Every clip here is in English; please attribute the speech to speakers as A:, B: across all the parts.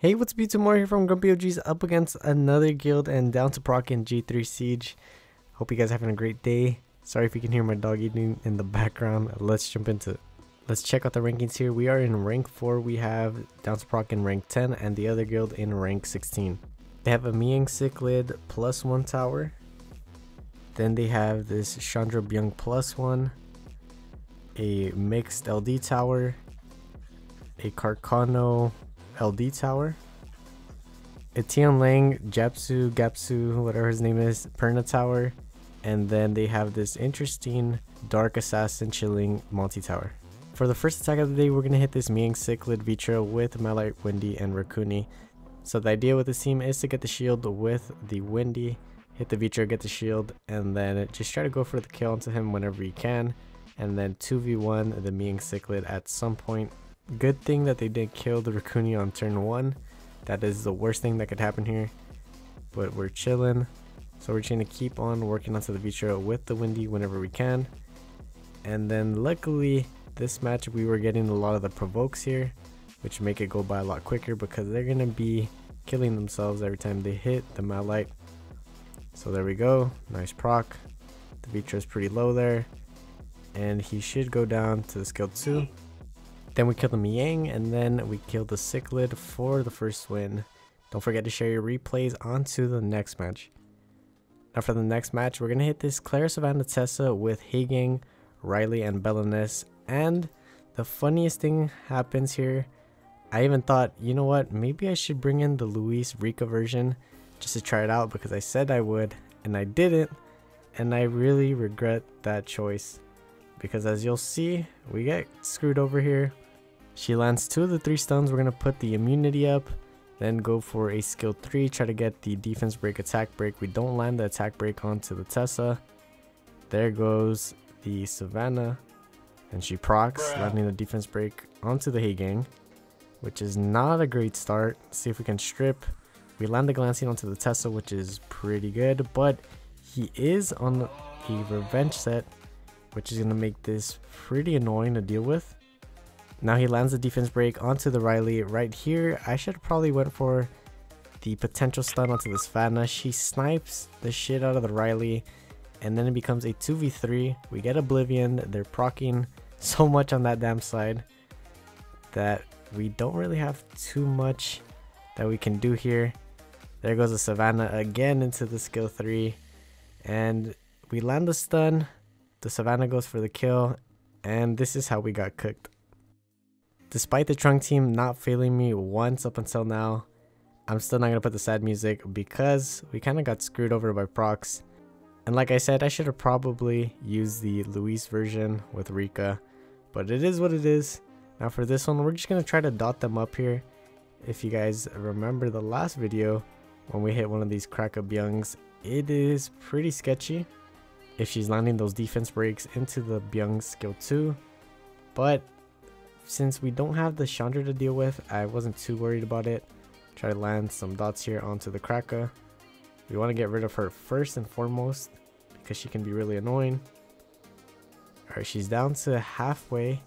A: Hey, what's up YouTube? More here from GrumpyOG's up against another guild and down to proc in G3 Siege. Hope you guys are having a great day. Sorry if you can hear my dog eating in the background. Let's jump into it. Let's check out the rankings here. We are in rank 4. We have DownToProc in rank 10 and the other guild in rank 16. They have a Miang Cichlid +1 tower. Then they have this Chandra Byung +1. A mixed LD tower. A Carcano LD tower, a Tian Lang, Japsu, Gapsu, whatever his name is, Perna tower, and then they have this interesting Dark Assassin chilling Monte tower. For the first attack of the day, we're going to hit this Miang Cichlid Vitra with Malite, Windy, and Rakuni. So the idea with this team is to get the shield with the Windy, hit the Vitra, get the shield, and then just try to go for the kill onto him whenever you can, and then 2v1 the Miang Cichlid at some point. Good thing that they didn't kill the Rakuni on turn 1. That is the worst thing that could happen here. But we're chilling. So we're trying to keep on working onto the Vitra with the Windy whenever we can. And then luckily this match we were getting a lot of the provokes here, which make it go by a lot quicker because they're going to be killing themselves every time they hit the Malite. So there we go. Nice proc. The Vitra is pretty low there. And he should go down to the skill 2. Then we kill the Miang, and then we kill the Cichlid for the first win. Don't forget to share your replays onto the next match. Now for the next match, we're going to hit this Clara Savannah Tessa with Hagang, Riley, and Bellanes. And the funniest thing happens here. I even thought, you know what, maybe I should bring in the Luis Rika version just to try it out because I said I would, and I didn't. And I really regret that choice because as you'll see, we get screwed over here. She lands 2 of the 3 stuns. We're going to put the immunity up, then go for a skill 3, try to get the defense break, attack break. We don't land the attack break onto the Tessa. There goes the Savannah, and she procs, landing the defense break onto the Hagang, which is not a great start. Let's see if we can strip. We land the glancing onto the Tessa, which is pretty good, but he is on a revenge set, which is going to make this pretty annoying to deal with. Now he lands the defense break onto the Riley right here. I should probably went for the potential stun onto this Savannah. She snipes the shit out of the Riley, and then it becomes a 2v3. We get Oblivion. They're proccing so much on that damn side that we don't really have too much that we can do here. There goes the Savannah again into the skill 3, and we land the stun. The Savannah goes for the kill, and this is how we got cooked. Despite the Trung team not failing me once up until now, I'm still not going to put the sad music because we kind of got screwed over by procs. And like I said, I should have probably used the Luis version with Rika, but it is what it is. Now for this one, we're just going to try to dot them up here. If you guys remember the last video, when we hit one of these Kraka Byungs, it is pretty sketchy if she's landing those defense breaks into the Byung skill 2. But since we don't have the Chandra to deal with, I wasn't too worried about it. Try to land some dots here onto the Kraka. We want to get rid of her first and foremost because she can be really annoying. Alright, she's down to halfway,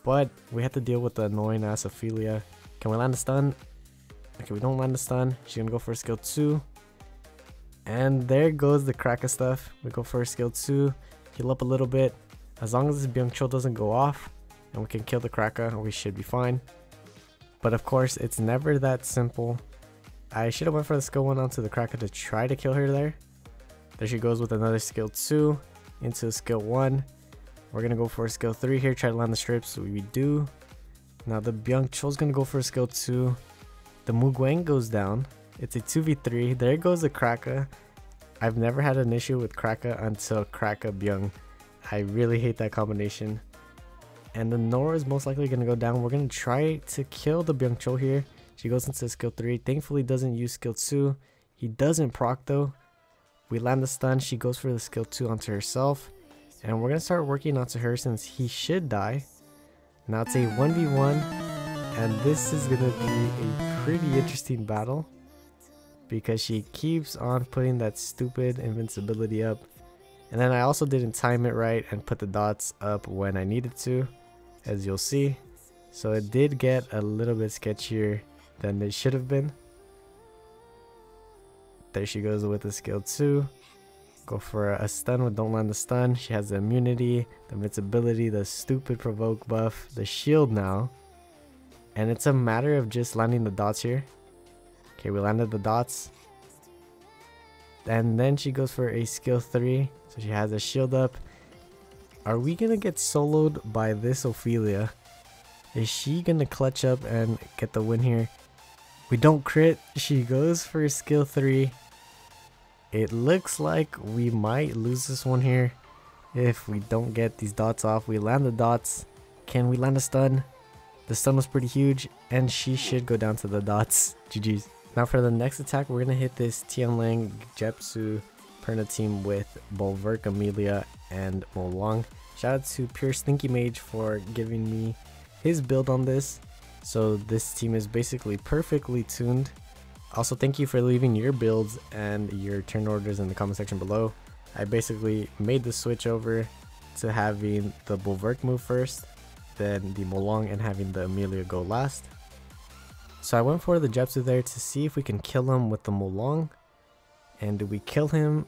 A: but we have to deal with the annoying ass Ophelia. Can we land a stun? Okay, we don't land the stun. She's gonna go for a skill 2. And there goes the Kraka stuff. We go for a skill 2, heal up a little bit. As long as this Byung Chul doesn't go off and we can kill the Kraka, we should be fine. But of course, it's never that simple. I should have went for the skill 1 onto the Kraka to try to kill her there. There she goes with another skill 2 into skill 1. We're gonna go for a skill 3 here, try to land the strips. So we do. Now the Byung Chul's gonna go for a skill 2. The Muguang goes down. It's a 2v3. There goes the Kraka. I've never had an issue with Kraka until Kraka Byung. I really hate that combination. And the Nora is most likely going to go down. We're going to try to kill the Byung Chul here. She goes into skill 3. Thankfully doesn't use skill 2. He doesn't proc though. We land the stun. She goes for the skill 2 onto herself. And we're going to start working onto her since he should die. Now it's a 1v1. And this is going to be a pretty interesting battle, because she keeps on putting that stupid invincibility up. And then I also didn't time it right and put the dots up when I needed to, as you'll see. So it did get a little bit sketchier than it should have been. There she goes with the skill 2. Go for a stun with don't land the stun. She has the immunity, the invincibility, the stupid provoke buff, the shield now. And it's a matter of just landing the dots here. Okay, we landed the dots. And then she goes for a skill 3. So she has a shield up. Are we gonna get soloed by this Ophelia? Is she gonna clutch up and get the win here? We don't crit. She goes for skill 3. It looks like we might lose this one here if we don't get these dots off. We land the dots. Can we land a stun? The stun was pretty huge, and she should go down to the dots. GG's. Now for the next attack, we're going to hit this Tianlang Jepsu Perna team with Bulwark, Amelia, and Molong. Shout out to Pure Stinky Mage for giving me his build on this. So this team is basically perfectly tuned. Also, thank you for leaving your builds and your turn orders in the comment section below. I basically made the switch over to having the Bulwark move first, then the Molong, and having the Amelia go last. So I went for the Jepsu there to see if we can kill him with the Molong. And do we kill him?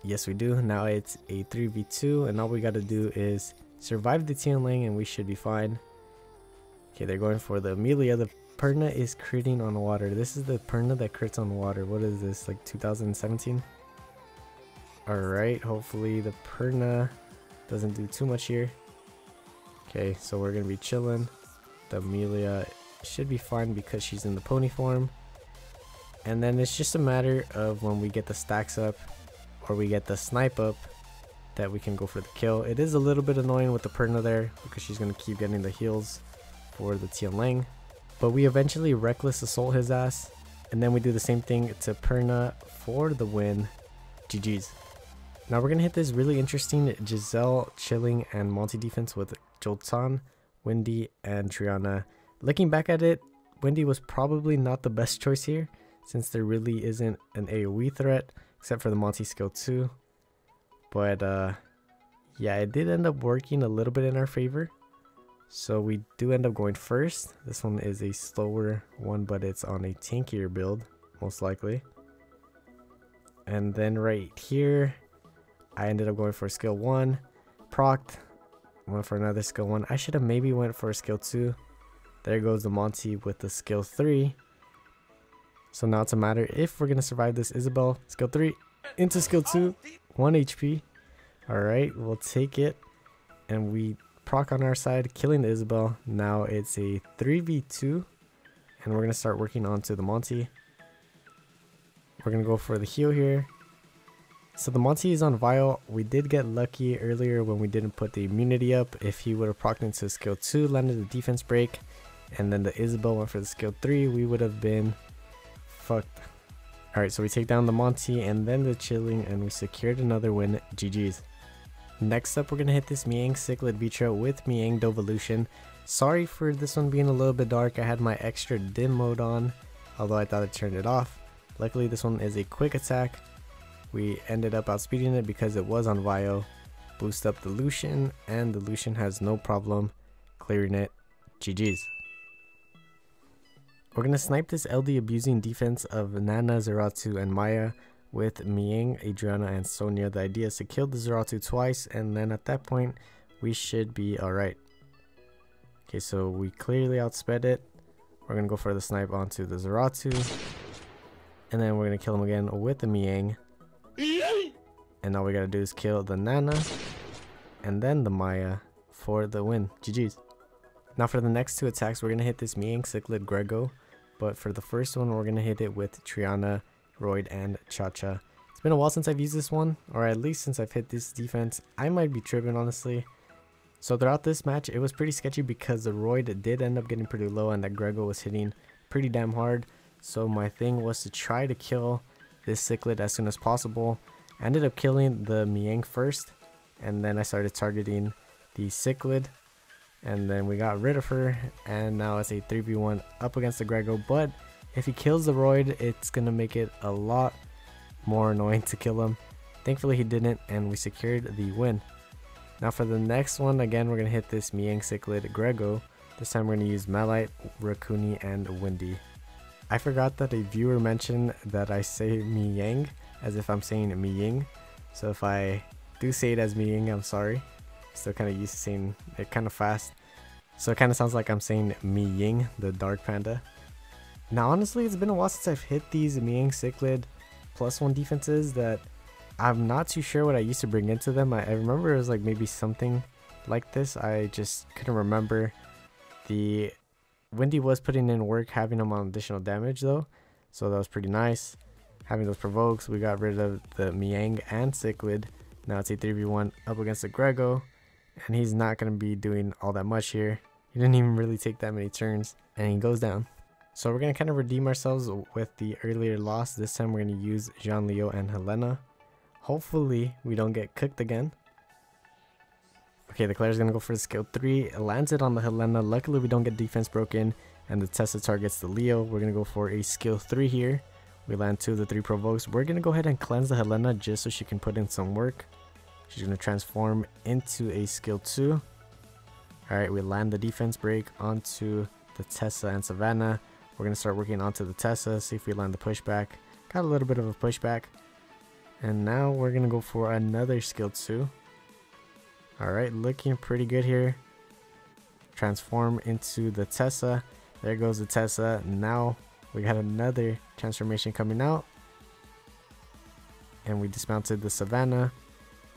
A: Yes, we do. Now it's a 3v2, and all we got to do is survive the Tianlang and we should be fine. Okay, they're going for the Amelia. The Perna is critting on water. This is the Perna that crits on water. What is this, like 2017? Alright, hopefully the Perna doesn't do too much here. Okay, so we're gonna be chilling. The Amelia should be fine because she's in the pony form. And then it's just a matter of when we get the stacks up or we get the snipe up that we can go for the kill. It is a little bit annoying with the Perna there because she's gonna keep getting the heals for the Tianlang. But we eventually reckless assault his ass, and then we do the same thing to Perna for the win. GG's. Now we're gonna hit this really interesting Giselle, Chilling, and Monte defense with Joltan, Wendy, and Triana. Looking back at it, Wendy was probably not the best choice here, since there really isn't an AoE threat except for the Monte skill 2. But yeah, it did end up working a little bit in our favor. So we do end up going first. This one is a slower one, but it's on a tankier build, most likely. And then right here, I ended up going for skill 1, procced, went for another skill 1. I should have maybe went for a skill 2. There goes the Monte with the skill 3. So now it's a matter if we're going to survive this Isabelle. Skill 3 into skill 2, 1 HP. Alright, we'll take it. And we proc on our side, killing the Isabelle. Now it's a 3v2, and we're gonna start working onto the Monte. We're gonna go for the heal here. So the Monte is on Vial. We did get lucky earlier when we didn't put the immunity up. If he would have procced into skill 2, landed the defense break, and then the Isabelle went for the skill 3, we would have been fucked. Alright, so we take down the Monte and then the Chilling, and we secured another win. GG's. Next up, we're going to hit this Miang Cichlid Vitra with Miang Dovolution. Sorry for this one being a little bit dark. I had my extra dim mode on, although I thought I turned it off. Luckily, this one is a quick attack. We ended up outspeeding it because it was on Vio. Boost up the Lucian, and the Lucian has no problem clearing it. GG's. We're going to snipe this LD abusing defense of Nana, Zeratu, and Maya with Miang, Adriana, and Sonia. The idea is to kill the Zeratu twice, and then at that point we should be alright. Okay, so we clearly outsped it. We're gonna go for the snipe onto the Zeratu, and then we're gonna kill him again with the Miang. And all we gotta do is kill the Nana and then the Maya for the win. GG's. Now for the next two attacks, we're gonna hit this Miang Cichlid Grego, but for the first one we're gonna hit it with Triana, Royd, and Cha-Cha. It's been a while since I've used this one, or at least since I've hit this defense. I might be tripping, honestly. So throughout this match, it was pretty sketchy because the Royd did end up getting pretty low and that Grego was hitting pretty damn hard. So my thing was to try to kill this Cichlid as soon as possible. I ended up killing the Miang first, and then I started targeting the Cichlid, and then we got rid of her, and now it's a 3v1 up against the Grego. But if he kills the Royd, it's gonna make it a lot more annoying to kill him. Thankfully he didn't, and we secured the win. Now for the next one, again we're gonna hit this Miang Cichlid Grego This time we're going to use Malite, Raccoony, and Windy. I forgot that a viewer mentioned that I say Mi Yang as if I'm saying Mi Ying. So if I do say it as Mi Ying, I'm sorry. Still kind of used to saying it kind of fast. So it kind of sounds like I'm saying Mi Ying, the dark panda. Now honestly, it's been a while since I've hit these Mi Yang Cichlid +1 defenses that I'm not too sure what I used to bring into them. I remember it was like maybe something like this. I just couldn't remember. The Windy was putting in work having them on additional damage though, so that was pretty nice. Having those provokes, we got rid of the Mi Yang and Cichlid. Now it's a 3v1 up against the Grego, and he's not going to be doing all that much here. He didn't even really take that many turns, and he goes down. So we're going to kind of redeem ourselves with the earlier loss. This time we're going to use Jean-Leo and Helena. Hopefully we don't get cooked again. Okay, the Claire's going to go for the skill 3. It lands it on the Helena. Luckily we don't get defense broken, and the Tessa targets the Leo. We're going to go for a skill 3 here. We land 2 of the 3 provokes. We're going to go ahead and cleanse the Helena just so she can put in some work. She's going to transform into a skill 2. Alright, we land the defense break onto the Tessa and Savannah. We're going to start working onto the Tessa, see if we land the pushback. Got a little bit of a pushback. And now we're going to go for another skill 2. Alright, looking pretty good here. Transform into the Tessa. There goes the Tessa. Now we got another transformation coming out. And we dismounted the Savannah.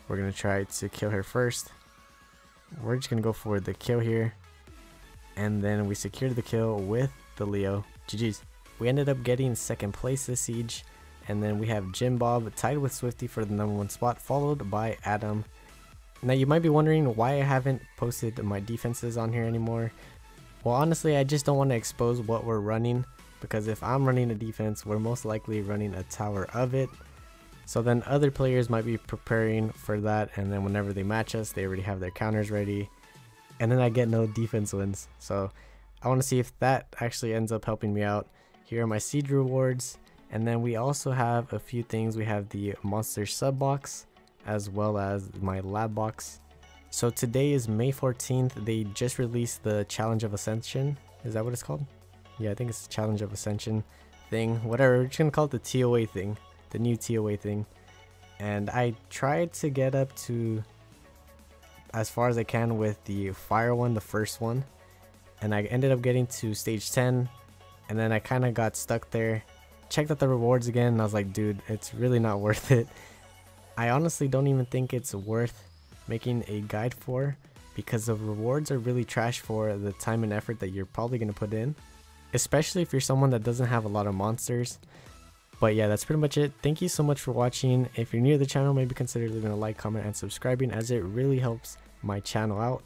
A: We're going to try to kill her first. We're just going to go for the kill here. And then we secured the kill with the Leo. GG's. We ended up getting second place this siege. And then we have Jim Bob tied with Swifty for the #1 spot, followed by Adam. Now you might be wondering why I haven't posted my defenses on here anymore. Well, honestly, I just don't want to expose what we're running, because if I'm running a defense, we're most likely running a tower of it. So then other players might be preparing for that, and then whenever they match us, they already have their counters ready, and then I get no defense wins. So I want to see if that actually ends up helping me out. Here are my siege rewards, and then we also have a few things. We have the monster sub box, as well as my lab box. So today is May 14th. They just released the Challenge of Ascension. Is that what it's called? Yeah, I think it's the Challenge of Ascension thing. Whatever, we're just gonna call it the TOA thing. The new TOA thing. And I tried to get up to as far as I can with the fire one, the first one. And I ended up getting to stage 10. And then I kind of got stuck there. Checked out the rewards again, and I was like, dude, it's really not worth it. I honestly don't even think it's worth making a guide for, because the rewards are really trash for the time and effort that you're probably going to put in, especially if you're someone that doesn't have a lot of monsters. But yeah, that's pretty much it. Thank you so much for watching. If you're new to the channel, maybe consider leaving a like, comment, and subscribing, as it really helps my channel out.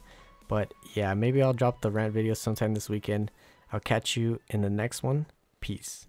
A: But yeah, maybe I'll drop the rant video sometime this weekend. I'll catch you in the next one. Peace.